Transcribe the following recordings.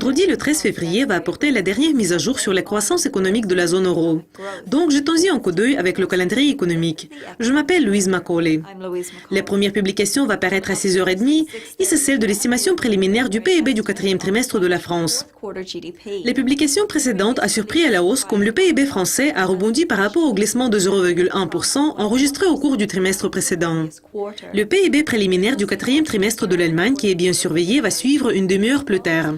Vendredi, le 13 février, va apporter la dernière mise à jour sur la croissance économique de la zone euro. Donc, jetons-y un coup d'œil avec le calendrier économique. Je m'appelle Louise Macaulay. La première publication va paraître à 6h30 et c'est celle de l'estimation préliminaire du PIB du quatrième trimestre de la France. Les publications précédentes a surpris à la hausse comme le PIB français a rebondi par rapport au glissement de 0,1% enregistré au cours du trimestre précédent. Le PIB préliminaire du quatrième trimestre de l'Allemagne, qui est bien surveillé, va suivre une demi-heure plus tard.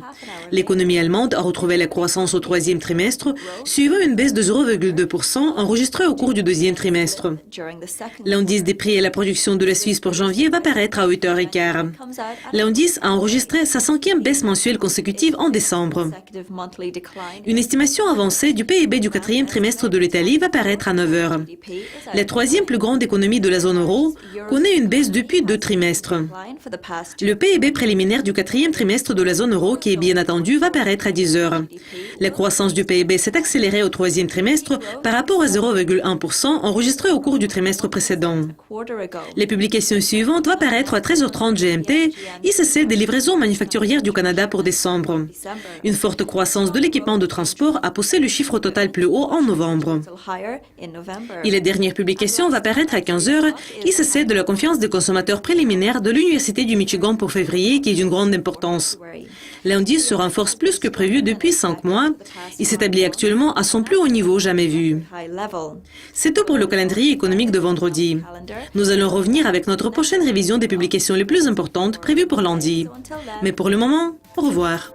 L'économie allemande a retrouvé la croissance au troisième trimestre, suivant une baisse de 0,2% enregistrée au cours du deuxième trimestre. L'indice des prix et la production de la Suisse pour janvier va paraître à 8h15. L'indice a enregistré sa 5e baisse mensuelle consécutive en décembre. Une estimation avancée du PIB du quatrième trimestre de l'Italie va paraître à 9h. La troisième plus grande économie de la zone euro connaît une baisse depuis 2 trimestres. Le PIB préliminaire du quatrième trimestre de la zone euro, qui est bien attendu, va paraître à 10h. La croissance du PIB s'est accélérée au troisième trimestre par rapport à 0,1% enregistré au cours du trimestre précédent. Les publications suivantes vont paraître à 13h30 GMT et c'est celle des livraisons manufacturières du Canada pour décembre. Une forte croissance de l'équipement de transport a poussé le chiffre total plus haut en novembre. Et la dernière publication va paraître à 15h et c'est celle de la confiance des consommateurs préliminaires de l'Université du Michigan pour février qui est d'une grande importance. L'indice se renforce plus que prévu depuis 5 mois et s'établit actuellement à son plus haut niveau jamais vu. C'est tout pour le calendrier économique de vendredi. Nous allons revenir avec notre prochaine révision des publications les plus importantes prévues pour lundi. Mais pour le moment, au revoir.